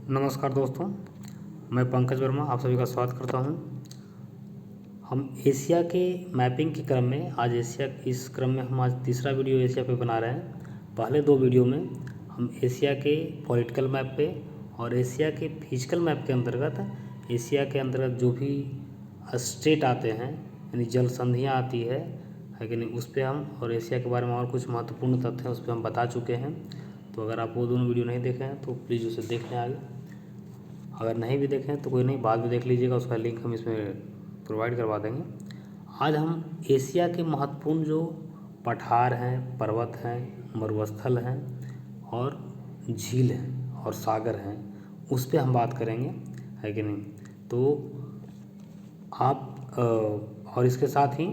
नमस्कार दोस्तों, मैं पंकज वर्मा आप सभी का स्वागत करता हूं। हम एशिया के मैपिंग के क्रम में आज इस क्रम में हम आज तीसरा वीडियो एशिया पे बना रहे हैं। पहले दो वीडियो में हम एशिया के पॉलिटिकल मैप पे और एशिया के फिजिकल मैप के अंतर्गत एशिया के अंतर्गत जो भी स्टेट आते हैं यानी जल संधियाँ आती है कि नहीं, उस पर हम और एशिया के बारे में और कुछ महत्वपूर्ण तथ्य हैं उस पर हम बता चुके हैं। तो अगर आप वो दोनों वीडियो नहीं देखे हैं तो प्लीज़ उसे देख लें आगे। अगर नहीं भी देखें तो कोई नहीं, बाद में देख लीजिएगा, उसका लिंक हम इसमें प्रोवाइड करवा देंगे। आज हम एशिया के महत्वपूर्ण जो पठार हैं, पर्वत हैं, मरुस्थल हैं और झील हैं और सागर हैं उस पर हम बात करेंगे, है कि नहीं। तो आप और इसके साथ ही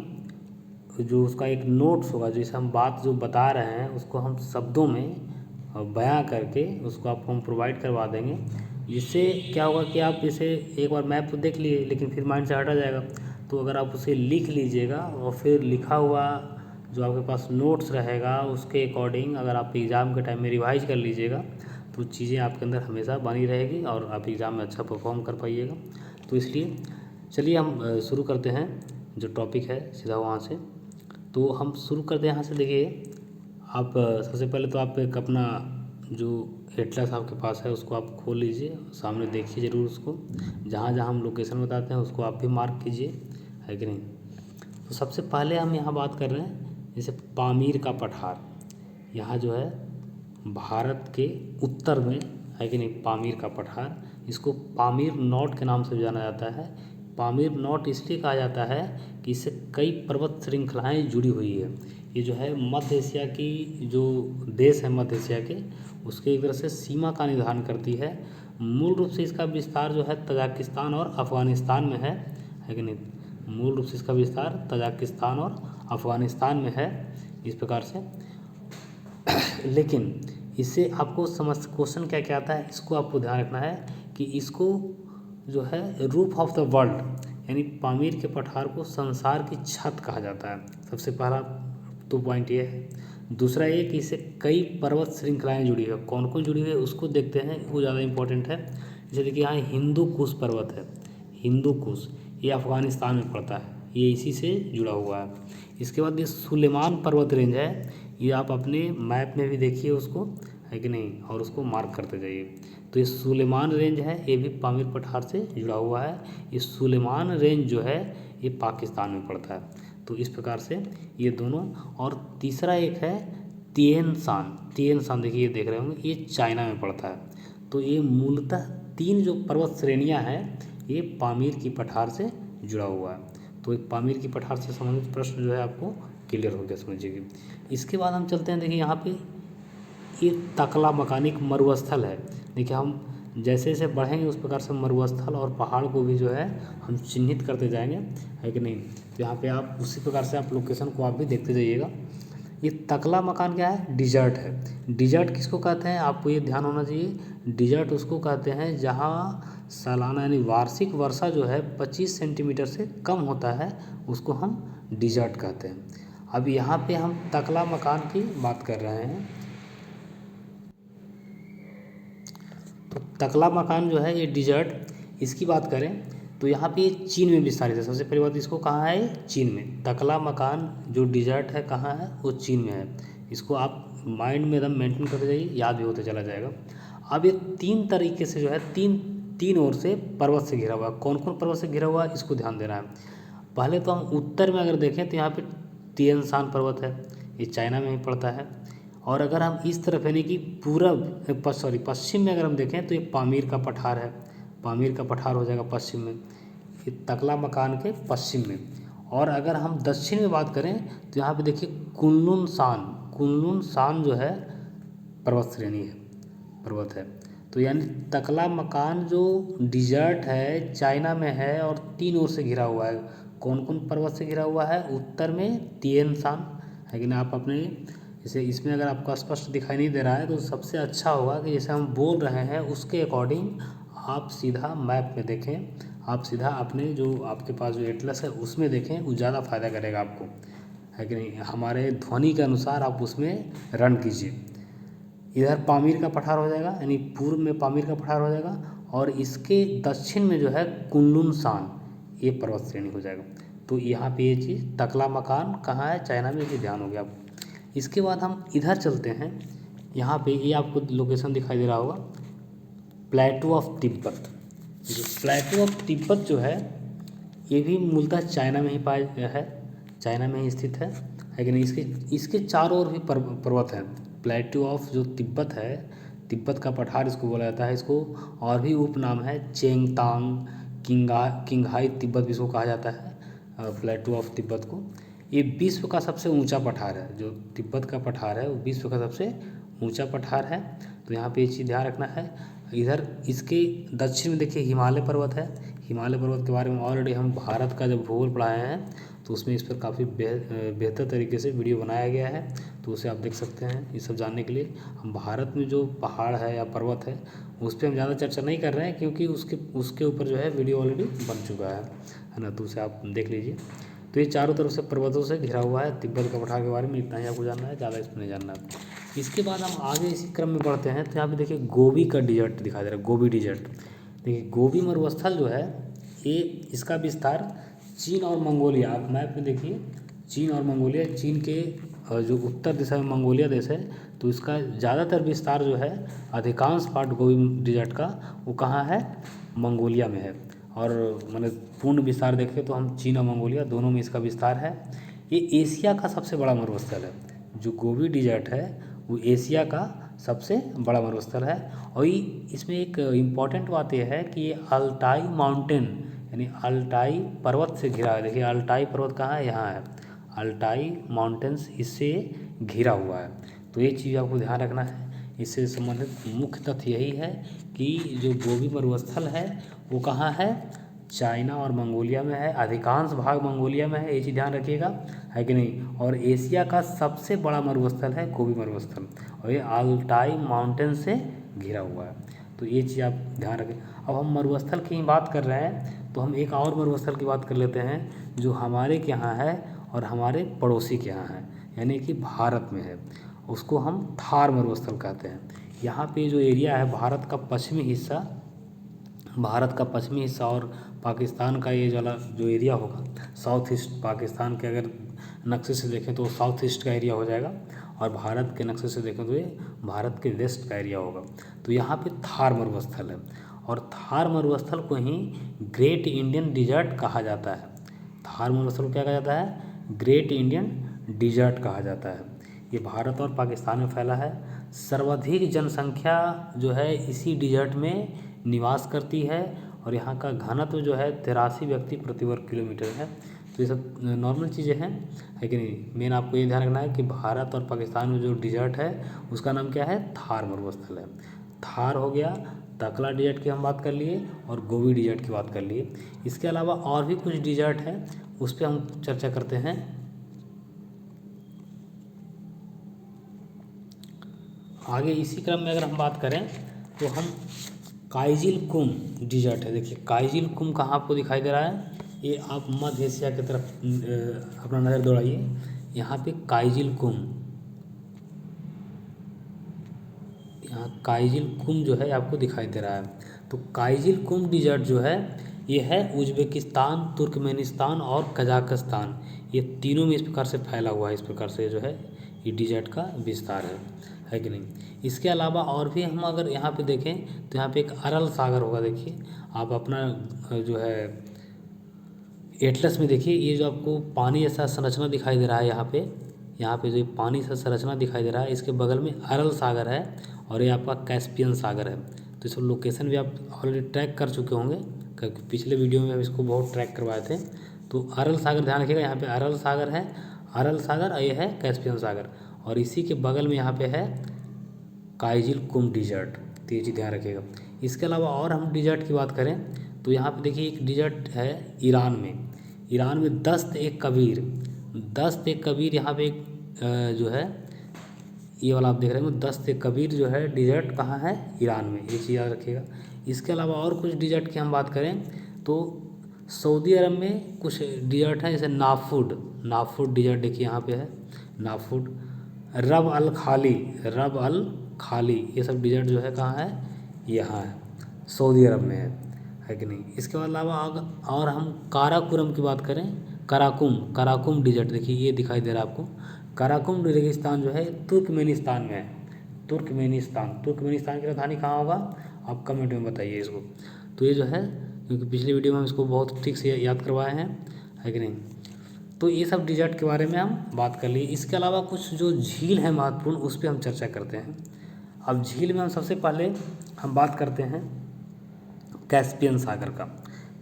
जो उसका एक नोट्स होगा, जैसे हम बात जो बता रहे हैं उसको हम शब्दों में बयां करके उसको आपको हम प्रोवाइड करवा देंगे। जिससे क्या होगा कि आप इसे एक बार मैप तो देख लिए लेकिन फिर माइंड से हटा जाएगा, तो अगर आप उसे लिख लीजिएगा और फिर लिखा हुआ जो आपके पास नोट्स रहेगा उसके अकॉर्डिंग अगर आप एग्ज़ाम के टाइम में रिवाइज कर लीजिएगा तो चीज़ें आपके अंदर हमेशा बनी रहेगी और आप एग्ज़ाम में अच्छा परफॉर्म कर पाइएगा। तो इसलिए चलिए हम शुरू करते हैं जो टॉपिक है सीधा वहाँ से। तो हम शुरू करते हैं यहाँ से। देखिए, आप सबसे पहले तो आप एक अपना जो एटलस आपके पास है उसको आप खोल लीजिए, सामने देखिए ज़रूर उसको, जहाँ जहाँ हम लोकेशन बताते हैं उसको आप भी मार्क कीजिए, है कि नहीं। तो सबसे पहले हम यहाँ बात कर रहे हैं जैसे पामीर का पठार, यहाँ जो है भारत के उत्तर में, है कि नहीं, पामीर का पठार। इसको पामीर नॉट के नाम से जाना जाता है। पामीर नॉट इसलिए कहा जाता है कि इससे कई पर्वत श्रृंखलाएँ जुड़ी हुई है। ये जो है मध्य एशिया की जो देश है मध्य एशिया के, उसके एक तरह से सीमा का निर्धारण करती है। मूल रूप से इसका विस्तार जो है तजाकिस्तान और अफ़गानिस्तान में है कि नहीं। मूल रूप से इसका विस्तार तजाकिस्तान और अफ़गानिस्तान में है इस प्रकार से। लेकिन इससे आपको क्वेश्चन क्या क्या आता है, इसको आपको ध्यान रखना है कि इसको जो है रूफ ऑफ द वर्ल्ड यानी पामीर के पठार को संसार की छत कहा जाता है। सबसे पहला तो पॉइंट ये है। दूसरा ये कि इससे कई पर्वत श्रृंखलाएँ जुड़ी है। कौन कौन जुड़ी हुई है उसको देखते हैं, वो ज़्यादा इंपॉर्टेंट है। जैसे देखिए यहाँ हिंदू कुश पर्वत है, हिंदू कुश, ये अफ़गानिस्तान में पड़ता है, ये इसी से जुड़ा हुआ है। इसके बाद ये सुलेमान पर्वत रेंज है, ये आप अपने मैप में भी देखिए उसको, है कि नहीं, और उसको मार्क करते जाइए। तो ये सुलेमान रेंज है, ये भी पामीर पठार से जुड़ा हुआ है। ये सुलेमान रेंज जो है ये पाकिस्तान में पड़ता है। तो इस प्रकार से ये दोनों। और तीसरा एक है तिएन शान, देखिए ये देख रहे होंगे, ये चाइना में पड़ता है। तो ये मूलतः तीन जो पर्वत श्रेणियाँ हैं ये पामीर की पठार से जुड़ा हुआ है। तो एक पामीर की पठार से संबंधित प्रश्न जो है आपको क्लियर हो गया, समझिए। इसके बाद हम चलते हैं, देखिए यहाँ पे ये तकला मकान एक मरुस्थल है। देखिए हम जैसे जैसे बढ़ेंगे उस प्रकार से मरुस्थल और पहाड़ को भी जो है हम चिन्हित करते जाएंगे, है कि नहीं। तो यहाँ पे आप उसी प्रकार से आप लोकेशन को आप भी देखते जाइएगा। ये तकला मकान क्या है, डिजर्ट है। डिजर्ट किसको कहते हैं आपको ये ध्यान होना चाहिए। डिजर्ट उसको कहते हैं जहाँ सालाना यानी वार्षिक वर्षा जो है 25 सेंटीमीटर से कम होता है, उसको हम डिजर्ट कहते हैं। अब यहाँ पे हम तकला मकान की बात कर रहे हैं। तो तकला मकान जो है ये डिजर्ट, इसकी बात करें तो यहाँ पे ये चीन में विस्तारित है। सबसे पहली बात, इसको कहाँ है, चीन में। तकला मकान जो डिजर्ट है कहाँ है, वो चीन में है। इसको आप माइंड में एकदम मेंटेन करते जाइए, याद भी होते चला जाएगा। अब ये तीन तरीके से जो है तीन ओर से पर्वत से घिरा हुआ है। कौन कौन पर्वत से घिरा हुआ है इसको ध्यान देना है। पहले तो हम उत्तर में अगर देखें तो यहाँ पे तिएन शान पर्वत है, ये चाइना में ही पड़ता है। और अगर हम इस तरफ यानी कि पश्चिम में अगर हम देखें तो ये पामीर का पठार है, पामीर का पठार हो जाएगा पश्चिम में, ये तकला मकान के पश्चिम में। और अगर हम दक्षिण में बात करें तो यहाँ पे देखिए कुनलुन शान जो है पर्वत श्रेणी है, पर्वत है। तो यानी तकला मकान जो डिजर्ट है चाइना में है और तीन ओर से घिरा हुआ है। कौन कौन पर्वत से घिरा हुआ है, उत्तर में तिएन शान है कि ना। आप अपने जैसे इसमें अगर आपको स्पष्ट दिखाई नहीं दे रहा है तो सबसे अच्छा होगा कि जैसे हम बोल रहे हैं उसके अकॉर्डिंग आप सीधा मैप में देखें, आप सीधा अपने जो आपके पास जो एटलस है उसमें देखें, वो ज़्यादा फ़ायदा करेगा आपको, है कि नहीं। हमारे ध्वनि के अनुसार आप उसमें रन कीजिए। इधर पामीर का पठार हो जाएगा, यानी पूर्व में पामीर का पठार हो जाएगा, और इसके दक्षिण में जो है कुनलुन सान ये पर्वत श्रेणी हो जाएगा। तो यहाँ पे ये चीज़ टकला मकान कहाँ है, चाइना में, ये ध्यान हो गया आपको। इसके बाद हम इधर चलते हैं, यहाँ पे ये आपको लोकेशन दिखाई दे रहा होगा, प्लेटू ऑफ तिब्बत। जो प्लेटू ऑफ तिब्बत जो है ये भी मूलतः चाइना में ही पाया है, चाइना में ही स्थित है कि नहीं। इसके चारों ओर भी पर्वत हैं। प्लेटू ऑफ जो तिब्बत है, तिब्बत का पठार इसको बोला जाता है। इसको और भी उपनाम है, चेंगतांग, किंगहाई तिब्बत भी इसको कहा जाता है, प्लेटू ऑफ तिब्बत को। ये विश्व का सबसे ऊंचा पठार है, जो तिब्बत का पठार है वो विश्व का सबसे ऊंचा पठार है। तो यहाँ पे ये चीज़ ध्यान रखना है। इधर इसके दक्षिण में देखिए हिमालय पर्वत है। हिमालय पर्वत के बारे में ऑलरेडी हम भारत का जब भूगोल पढ़ाए हैं तो उसमें इस पर काफ़ी बेहतर तरीके से वीडियो बनाया गया है, तो उसे आप देख सकते हैं। ये सब जानने के लिए हम भारत में जो पहाड़ है या पर्वत है उस पर हम ज़्यादा चर्चा नहीं कर रहे हैं, क्योंकि उसके ऊपर जो है वीडियो ऑलरेडी बन चुका है ना, तो उसे आप देख लीजिए। तो ये चारों तरफ से पर्वतों से घिरा हुआ है। तिब्बत का पठार के बारे में इतना ही आपको जानना है, ज़्यादा इसमें नहीं जानना है। इसके बाद हम आगे इसी क्रम में बढ़ते हैं, तो यहाँ पे देखिए गोबी का डिजर्ट दिखाई दे रहा है, गोबी डिजर्ट। देखिए गोबी मरुस्थल जो है ये, इसका विस्तार चीन और मंगोलिया, आप मैप में देखिए चीन और मंगोलिया, चीन के जो उत्तर दिशा में मंगोलिया देश है, तो इसका ज़्यादातर विस्तार जो है, अधिकांश पार्ट गोबी डिजर्ट का वो कहाँ है, मंगोलिया में है। और मैंने पूर्ण विस्तार देखें तो हम चीन और मंगोलिया दोनों में इसका विस्तार है। ये एशिया का सबसे बड़ा मरुस्थल है। जो गोबी डिजर्ट है वो एशिया का सबसे बड़ा मरुस्थल है। और इसमें एक इम्पॉर्टेंट बात यह है कि ये अल्टाई माउंटेन, यानी अल्टाई पर्वत से घिरा है। देखिए अल्टाई पर्वत कहाँ है, यहाँ है। अल्टाई माउंटेन्स इससे घिरा हुआ है। तो ये चीज़ आपको ध्यान रखना है। इससे संबंधित मुख्य तथ्य यही है कि जो गोबी मरुस्थल है वो कहाँ है, चाइना और मंगोलिया में है। अधिकांश भाग मंगोलिया में है, ये चीज़ ध्यान रखिएगा, है कि नहीं। और एशिया का सबसे बड़ा मरुस्थल है गोबी मरुस्थल, और ये अल्टाई माउंटेन से घिरा हुआ है। तो ये चीज़ आप ध्यान रखें। अब हम मरुस्थल की बात कर रहे हैं तो हम एक और मरुस्थल की बात कर लेते हैं जो हमारे के यहाँ है और हमारे पड़ोसी के यहाँ है, यानी कि भारत में है। उसको हम थार मरुस्थल कहते हैं। यहाँ पे जो एरिया है, भारत का पश्चिमी हिस्सा और पाकिस्तान का ये वाला जो एरिया होगा, साउथ ईस्ट, पाकिस्तान के अगर नक्शे से देखें तो साउथ ईस्ट का एरिया हो जाएगा, और भारत के नक्शे से देखें तो ये भारत के वेस्ट का एरिया होगा। तो यहाँ पे थार मरुस्थल है, और थार मरुस्थल को ही ग्रेट इंडियन डिजर्ट कहा जाता है। थार मरुस्थल को क्या कहा जाता है, ग्रेट इंडियन डिजर्ट कहा जाता है। ये भारत और पाकिस्तान में फैला है। सर्वाधिक जनसंख्या जो है इसी डिजर्ट में निवास करती है, और यहाँ का घनत्व जो है 83 व्यक्ति प्रति वर्ग किलोमीटर है। तो ये सब नॉर्मल चीज़ें हैं, है कि नहीं। मेन आपको ये ध्यान रखना है कि भारत और पाकिस्तान में जो डिजर्ट है उसका नाम क्या है, थार मरुस्थल है। थार हो गया, टकला डिजर्ट की हम बात कर लिए, और गोबी डिजर्ट की बात कर लिए। इसके अलावा और भी कुछ डिजर्ट है, उस पर हम चर्चा करते हैं। आगे इसी क्रम में अगर हम बात करें तो हम काइजिल कुम डिजर्ट है। देखिए काइजिल कुम कहाँ आपको दिखाई दे रहा है, ये आप मध्य एशिया की तरफ अपना नज़र दौड़ाइए। यहाँ पे काइजिल कुम, यहाँ काइजिल कुम जो है आपको दिखाई दे रहा है। तो काइजिल कुम डिजर्ट जो है ये है उज्बेकिस्तान, तुर्कमेनिस्तान और कजाकिस्तान, ये तीनों में इस प्रकार से फैला हुआ है। इस प्रकार से जो है ये डिजर्ट का विस्तार है कि नहीं। इसके अलावा और भी हम अगर यहाँ पे देखें तो यहाँ पे एक अरल सागर होगा। देखिए आप अपना जो है एटलस में देखिए, ये जो आपको पानी जैसा संरचना दिखाई दे रहा है, यहाँ पे जो पानी सा संरचना दिखाई दे रहा है, इसके बगल में अरल सागर है, और ये आपका कैस्पियन सागर है। तो इस लोकेशन भी आप ऑलरेडी ट्रैक कर चुके होंगे, क्योंकि पिछले वीडियो में हम इसको बहुत ट्रैक करवाए थे। तो अरल सागर ध्यान रखिएगा, यहाँ पे अरल सागर है, अरल सागर, और ये है कैस्पियन सागर, और इसी के बगल में यहाँ पे है काइजिल कुम डिजर्ट। तो ये चीज़ ध्यान रखिएगा। इसके अलावा और हम डिजर्ट की बात करें तो यहाँ पे देखिए एक डिजर्ट है ईरान में दस्त ए कबीर यहाँ पे एक जो है ये वाला आप देख रहे हैं, दस्त ए कबीर जो है डिजर्ट कहाँ है, ईरान में। ये चीज़ याद रखिएगा। इसके अलावा और कुछ डिजर्ट की हम बात करें तो सऊदी अरब में कुछ डिजर्ट हैं, जैसे नाफुड डिजर्ट देखिए यहाँ पे है नाफुड। रब अल खाली, ये सब डिजर्ट जो है कहाँ है, यहाँ है, सऊदी अरब में है कि नहीं। इसके अलावा अगर और हम काराकोरम की बात करें, कराकुम डिजर्ट, देखिए ये दिखाई दे रहा है आपको। कराकुम रेगिस्तान जो है तुर्कमेनिस्तान में है, तुर्कमेनिस्तान की राजधानी कहाँ होगा, आप कमेंट में बताइए इसको। तो ये जो है, क्योंकि पिछले वीडियो में हम इसको बहुत ठीक से याद करवाए हैं, है कि नहीं। तो ये सब डिजर्ट के बारे में हम बात कर लिए। इसके अलावा कुछ जो झील है महत्वपूर्ण, उस पर हम चर्चा करते हैं। अब झील में हम सबसे पहले हम बात करते हैं कैस्पियन सागर का।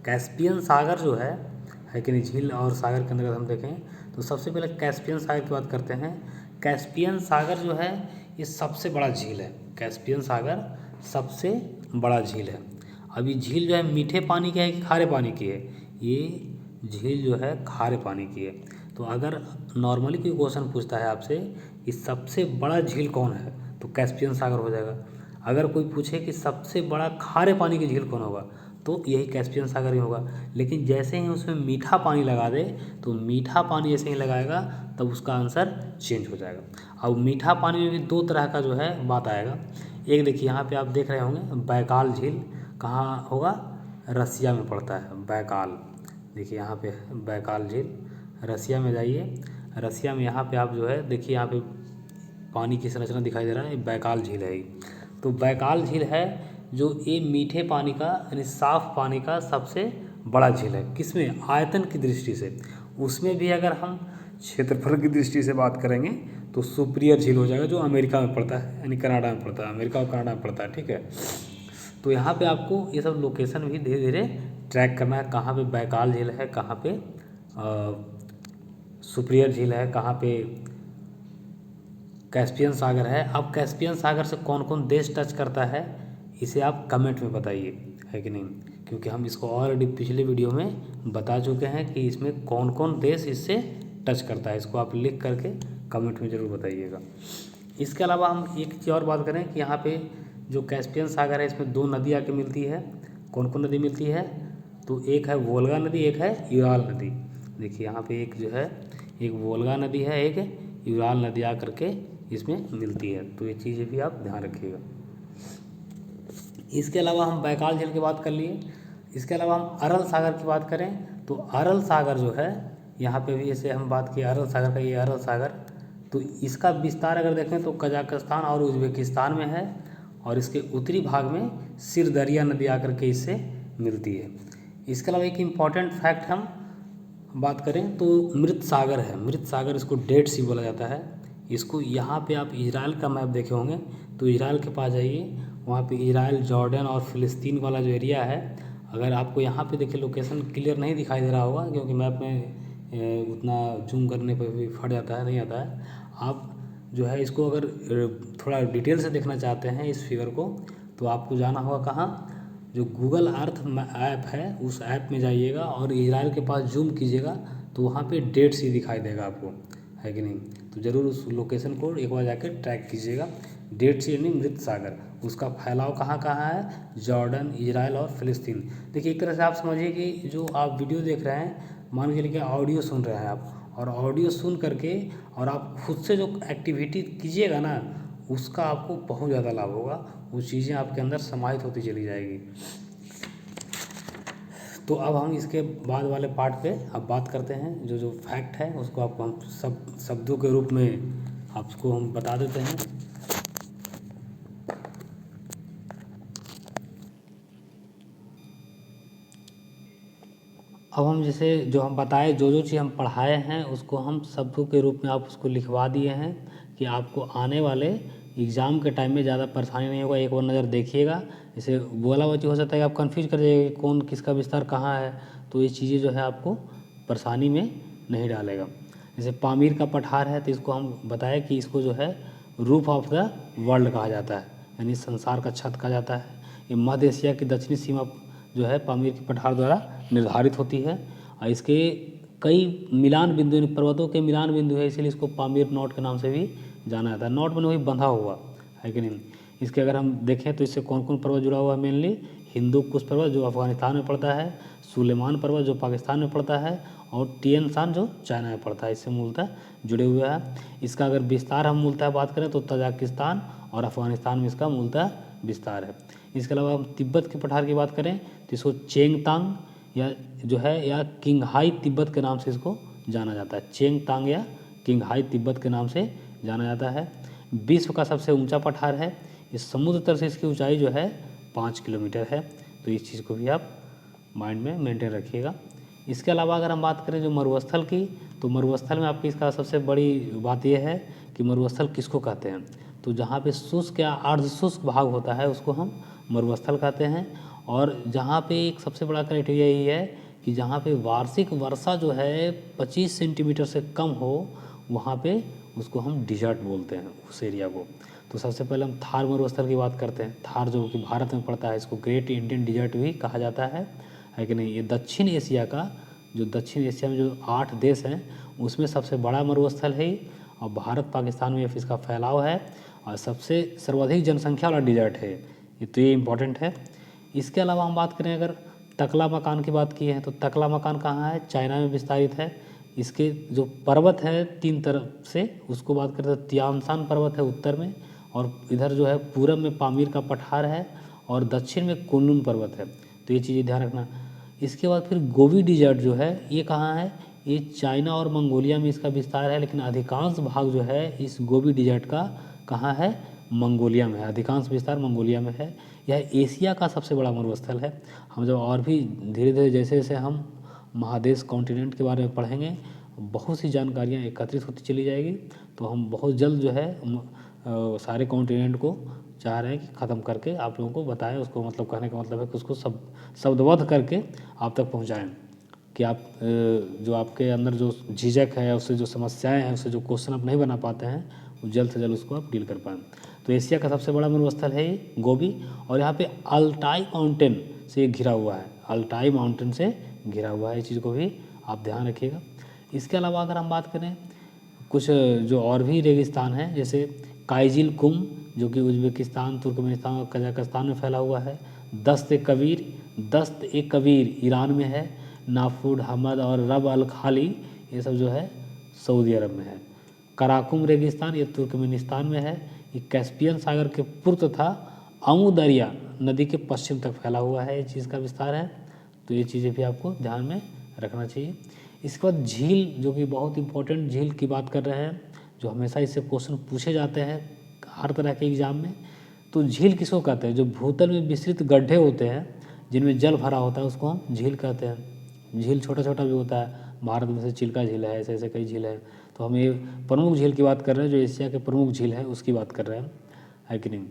कैस्पियन सागर जो है कि नहीं, झील और सागर के अंदर हम देखें तो सबसे पहले कैस्पियन सागर की बात करते हैं। कैस्पियन सागर जो है ये सबसे बड़ा झील है, कैस्पियन सागर सबसे बड़ा झील है। अब ये झील जो है मीठे पानी की है कि खारे पानी की है, ये झील जो है खारे पानी की है। तो अगर नॉर्मली कोई क्वेश्चन पूछता है आपसे कि सबसे बड़ा झील कौन है, तो कैस्पियन सागर हो जाएगा। अगर कोई पूछे कि सबसे बड़ा खारे पानी की झील कौन होगा, तो यही कैस्पियन सागर ही होगा। लेकिन जैसे ही उसमें मीठा पानी लगा दे, तो मीठा पानी जैसे ही लगाएगा तब उसका आंसर चेंज हो जाएगा। अब मीठा पानी में भी दो तरह का जो है बात आएगा। एक देखिए यहाँ पे आप देख रहे होंगे बैकाल झील, कहाँ होगा, रसिया में पड़ता है बैकाल। देखिए यहाँ पे बैकाल झील, रसिया में जाइए, रसिया में यहाँ पे आप जो है देखिए यहाँ पे पानी की संरचना दिखाई दे रहा है, बैकाल झील है। तो बैकाल झील है जो ये मीठे पानी का यानी साफ पानी का सबसे बड़ा झील है। किसमें, आयतन की दृष्टि से। उसमें भी अगर हम क्षेत्रफल की दृष्टि से बात करेंगे तो सुपीरियर झील हो जाएगा, जो अमेरिका में पड़ता है, यानी कनाडा में पड़ता है, अमेरिका और कनाडा में पड़ता है, ठीक है। तो यहाँ पे आपको ये सब लोकेशन भी धीरे धीरे ट्रैक करना है, कहाँ पे बैकाल झील है, कहाँ पे सुपीरियर झील है, कहाँ पे कैस्पियन सागर है। अब कैस्पियन सागर से कौन कौन देश टच करता है, इसे आप कमेंट में बताइए, है कि नहीं, क्योंकि हम इसको ऑलरेडी पिछले वीडियो में बता चुके हैं कि इसमें कौन कौन देश इससे टच करता है। इसको आप लिख करके कमेंट में ज़रूर बताइएगा। इसके अलावा हम एक चीज़ और बात करें कि यहाँ पे जो कैस्पियन सागर है, इसमें दो नदी आके मिलती है। कौन कौन नदी मिलती है, तो एक है वोल्गा नदी, एक है यूराल नदी। देखिए यहाँ पे एक जो है, एक वोल्गा नदी है, एक यूराल नदी आकर के इसमें मिलती है। तो ये चीज़ें भी आप ध्यान रखिएगा। इसके अलावा हम बैकाल झील की बात कर लिए। इसके अलावा हम अरल सागर की बात करें तो अरल सागर जो है, यहाँ पे भी जैसे हम बात की अरल सागर का, ये अरल सागर, तो इसका विस्तार अगर देखें तो कजाकिस्तान और उज्बेकिस्तान में है, और इसके उत्तरी भाग में सिरदरिया नदी आकर के इससे मिलती है। इसके अलावा एक इम्पॉर्टेंट फैक्ट हम बात करें तो मृत सागर है, मृत सागर, इसको डेड सी बोला जाता है। इसको यहाँ पे आप इजराइल का मैप देखे होंगे, तो इजराइल के पास जाइए, वहाँ पे इजराइल, जॉर्डन और फ़िलिस्तीन वाला जो एरिया है, अगर आपको यहाँ पे देखिए लोकेशन क्लियर नहीं दिखाई दे रहा होगा, क्योंकि मैप में उतना जूम करने पर भी फट जाता है, नहीं आता है। आप जो है इसको अगर थोड़ा डिटेल से देखना चाहते हैं इस फिगर को, तो आपको जाना होगा कहाँ, जो गूगल अर्थ ऐप है उस ऐप में जाइएगा और इजराइल के पास जूम कीजिएगा, तो वहाँ पे डेड सी दिखाई देगा आपको, है कि नहीं। तो ज़रूर उस लोकेशन को एक बार जाकर ट्रैक कीजिएगा। डेड सी यानी मृत सागर, उसका फैलाव कहाँ कहाँ है, जॉर्डन, इजराइल और फ़िलिस्तीन। देखिए एक तरह से आप समझिए कि जो आप वीडियो देख रहे हैं, मान के चलिए ऑडियो सुन रहे हैं आप, और ऑडियो सुन करके और आप खुद से जो एक्टिविटी कीजिएगा ना, उसका आपको बहुत ज़्यादा लाभ होगा, वो चीज़ें आपके अंदर समाहित होती चली जाएगी। तो अब हम इसके बाद वाले पार्ट पे अब बात करते हैं, जो जो फैक्ट है उसको आपको हम सब शब्दों के रूप में आपको हम बता देते हैं। अब हम जैसे जो हम बताए, जो जो चीज़ हम पढ़ाए हैं उसको हम शब्दों के रूप में आप उसको लिखवा दिए हैं, कि आपको आने वाले एग्ज़ाम के टाइम में ज़्यादा परेशानी नहीं होगा। एक बार नज़र देखिएगा, जैसे बोला हुआ चीज़ हो सकता है कि आप कन्फ्यूज कर जाइएगा कि कौन किसका विस्तार कहाँ है, तो ये चीज़ें जो है आपको परेशानी में नहीं डालेगा। जैसे पामीर का पठार है, तो इसको हम बताएं कि इसको जो है रूफ ऑफ द वर्ल्ड कहा जाता है, यानी संसार का छत कहा जाता है। ये मध्य एशिया की दक्षिणी सीमा जो है पामीर के पठार द्वारा निर्धारित होती है, और इसके कई मिलान बिंदु, पर्वतों के मिलान बिंदु है, इसलिए इसको पामीर नॉट के नाम से भी जाना जाता है। नॉट में वही बंधा हुआ है कि नहीं। इसके अगर हम देखें तो इससे कौन कौन पर्वत जुड़ा हुआ है, मेनली हिंदू कुश पर्वत जो अफगानिस्तान में पड़ता है, सुलेमान पर्वत जो पाकिस्तान में पड़ता है, और तिएनशान जो चाइना में पड़ता है, इससे मूलतः जुड़े हुए हैं। इसका अगर विस्तार हम मूलतः बात करें तो तजाकिस्तान और अफगानिस्तान में इसका मूलतः विस्तार है। इसके अलावा हम तिब्बत के पठार की बात करें तो इसको चेंगतांग या जो है या किंगहाई तिब्बत के नाम से इसको जाना जाता है। चेंगतांग या किंगहाई तिब्बत के नाम से जाना जाता है। विश्व का सबसे ऊंचा पठार है। इस समुद्र तल से इसकी ऊंचाई जो है 5 किलोमीटर है। तो इस चीज़ को भी आप माइंड में मेंटेन रखिएगा। इसके अलावा अगर हम बात करें जो मरुस्थल की, तो मरुस्थल में आपकी इसका सबसे बड़ी बात यह है कि मरुस्थल किसको कहते हैं। तो जहाँ पे शुष्क या अर्ध शुष्क भाग होता है उसको हम मरुस्थल कहते हैं। और जहाँ पे एक सबसे बड़ा क्राइटेरिया यही है कि जहाँ पे वार्षिक वर्षा जो है 25 सेंटीमीटर से कम हो, वहाँ पे उसको हम डिजर्ट बोलते हैं उस एरिया को। तो सबसे पहले हम थार मरुस्थल की बात करते हैं। थार जो कि भारत में पड़ता है, इसको ग्रेट इंडियन डिजर्ट भी कहा जाता है कि नहीं। ये दक्षिण एशिया का जो दक्षिण एशिया में जो 8 देश हैं उसमें सबसे बड़ा मरुस्थल है और भारत पाकिस्तान में इसका फैलाव है और सबसे सर्वाधिक जनसंख्या वाला डिजर्ट है ये। तो ये इम्पोर्टेंट है। इसके अलावा हम बात करें अगर तकला मकान की बात की है तो तकला मकान कहाँ है, चाइना में विस्तारित है। इसके जो पर्वत है 3 तरफ से उसको बात करते हैं। तियानशान पर्वत है उत्तर में और इधर जो है पूरब में पामीर का पठार है और दक्षिण में कुनलुन पर्वत है। तो ये चीज़ें ध्यान रखना। इसके बाद फिर गोबी डिजर्ट जो है ये कहाँ है, ये चाइना और मंगोलिया में इसका विस्तार है। लेकिन अधिकांश भाग जो है इस गोबी डिजर्ट का कहाँ है, मंगोलिया में है। अधिकांश विस्तार मंगोलिया में है। यह एशिया का सबसे बड़ा मरुस्थल है। हम जब और भी धीरे धीरे जैसे जैसे हम महादेश कॉन्टिनेंट के बारे में पढ़ेंगे बहुत सी जानकारियाँ एकत्रित होती चली जाएगी। तो हम बहुत जल्द जो है सारे कॉन्टिनेंट को चाह रहे हैं कि ख़त्म करके आप लोगों को बताएं। उसको मतलब कहने का मतलब है कि उसको शब्दबद्ध करके आप तक पहुंचाएं कि आप जो आपके अंदर जो झिझक है, उससे जो समस्याएं हैं, उससे जो क्वेश्चन आप नहीं बना पाते हैं वो जल्द से जल्द उसको आप डील कर पाएँ। तो एशिया का सबसे बड़ा मरुस्थल है ये गोबी और यहाँ पे अल्टाई माउंटेन से घिरा हुआ है। अल्टाई माउंटेन से घिरा हुआ है, इस चीज़ को भी आप ध्यान रखिएगा। इसके अलावा अगर हम बात करें कुछ जो और भी रेगिस्तान हैं जैसे काइजिल कुम जो कि उज्बेकिस्तान, तुर्कमेनिस्तान और कजाकिस्तान में फैला हुआ है। दस्त ए कबीर ईरान में है। नाफुड हमद और रब अल खाली ये सब जो है सऊदी अरब में है। कराकुम रेगिस्तान ये तुर्कमेनिस्तान में है। ये कैस्पियन सागर के पूर्व तथा अमू दरिया नदी के पश्चिम तक फैला हुआ है, ये चीज़ का विस्तार है। तो ये चीज़ें भी आपको ध्यान में रखना चाहिए। इसके बाद झील जो कि बहुत इंपॉर्टेंट झील की बात कर रहे हैं, जो हमेशा इससे क्वेश्चन पूछे जाते हैं हर तरह के एग्जाम में। तो झील किसको कहते हैं, जो भूतल में विस्तृत गड्ढे होते हैं जिनमें जल भरा होता है उसको हम झील कहते हैं। झील छोटा छोटा भी होता है, भारत में से चिल्का झील है, ऐसे ऐसे कई झील है। तो हम ये प्रमुख झील की बात कर रहे हैं, जो एशिया के प्रमुख झील है उसकी बात कर रहे हैं, है कि नहीं।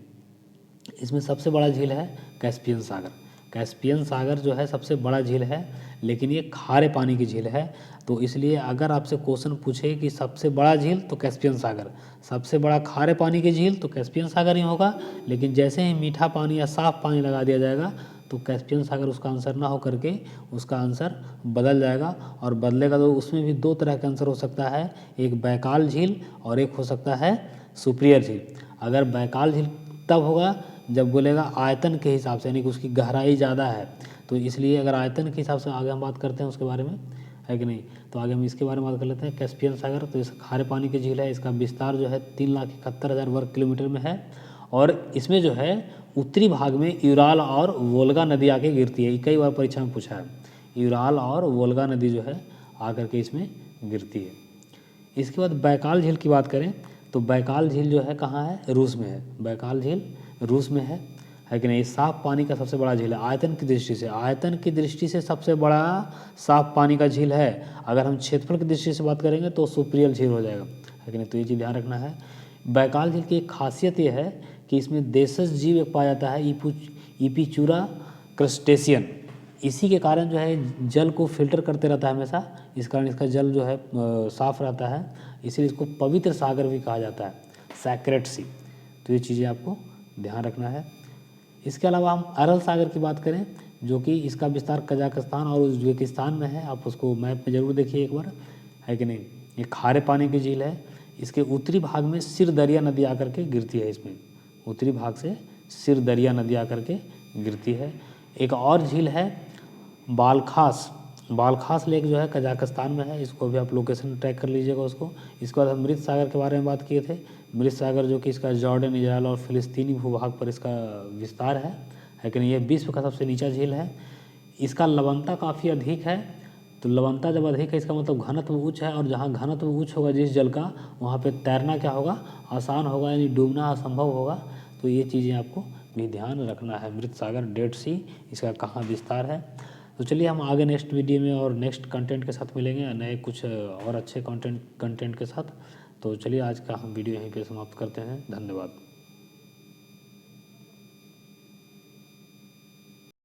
इसमें सबसे बड़ा झील है कैस्पियन सागर। कैस्पियन सागर जो है सबसे बड़ा झील है, लेकिन ये खारे पानी की झील है। तो इसलिए अगर आपसे क्वेश्चन पूछे कि सबसे बड़ा झील तो कैस्पियन सागर, सबसे बड़ा खारे पानी की झील तो कैस्पियन सागर ही होगा। लेकिन जैसे ही मीठा पानी या साफ पानी लगा दिया जाएगा तो कैस्पियन सागर उसका आंसर ना हो करके उसका आंसर बदल जाएगा। और बदलेगा तो उसमें भी 2 तरह का आंसर हो सकता है, एक बैकाल झील और एक हो सकता है सुपिरियर झील। अगर बैकाल झील तब होगा जब बोलेगा आयतन के हिसाब से, यानी कि उसकी गहराई ज़्यादा है। तो इसलिए अगर आयतन के हिसाब से आगे हम बात करते हैं उसके बारे में, है कि नहीं। तो आगे हम इसके बारे में बात कर लेते हैं। कैस्पियन सागर तो इस खारे पानी की झील है। इसका विस्तार जो है 3,71,000 वर्ग किलोमीटर में है और इसमें जो है उत्तरी भाग में यूराल और वोल्गा नदी आके गिरती है। कई बार परीक्षा में पूछा है, यूराल और वोल्गा नदी जो है आकर के इसमें गिरती है। इसके बाद बैकाल झील की बात करें तो बैकाल झील जो है कहाँ है, रूस में है। बैकाल झील रूस में है कि नहीं। साफ पानी का सबसे बड़ा झील है आयतन की दृष्टि से। आयतन की दृष्टि से सबसे बड़ा साफ पानी का झील है। अगर हम क्षेत्रफल की दृष्टि से बात करेंगे तो सुपिरियर झील हो जाएगा, है कि नहीं। तो ये चीज़ ध्यान रखना है। बैकाल झील की एक खासियत ये है कि इसमें देशज जीव एक पाया जाता है, इपिचूरा क्रस्टेशियन। इसी के कारण जो है जल को फिल्टर करते रहता है हमेशा, इस कारण इसका जल जो है साफ रहता है, इसीलिए इसको पवित्र सागर भी कहा जाता है, सैक्रेड सी। तो ये चीज़ें आपको ध्यान रखना है। इसके अलावा हम अरल सागर की बात करें जो कि इसका विस्तार कजाकिस्तान और उज्बेकिस्तान में है। आप उसको मैप में ज़रूर देखिए एक बार, है कि नहीं। ये खारे पानी की झील है। इसके उत्तरी भाग में सिर दरिया नदी आकर के गिरती है। इसमें उत्तरी भाग से सिर दरिया नदी आकर के गिरती है। एक और झील है बालखास बालखास लेक जो है कजाकिस्तान में है, इसको भी आप लोकेशन ट्रैक कर लीजिएगा उसको। इसके बाद हम मृत सागर के बारे में बात किए थे। मृत सागर जो कि इसका जॉर्डन, इजराइल और फिलिस्तीनी भूभाग पर इसका विस्तार है कि नहीं। ये विश्व का सबसे नीचा झील है। इसका लवणता काफ़ी अधिक है। तो लवणता जब अधिक है इसका मतलब घनत्व उच्च है, और जहाँ घनत्व उच्च होगा जिस जल का, वहाँ पे तैरना क्या होगा, आसान होगा, यानी डूबना असंभव होगा। तो ये चीज़ें आपको भी ध्यान रखना है। मृत सागर, डेड सी, इसका कहाँ विस्तार है। तो चलिए हम आगे नेक्स्ट वीडियो में और नेक्स्ट कंटेंट के साथ मिलेंगे, नए कुछ और अच्छे कंटेंट के साथ। तो चलिए आज का हम वीडियो यहीं पे समाप्त करते हैं। धन्यवाद।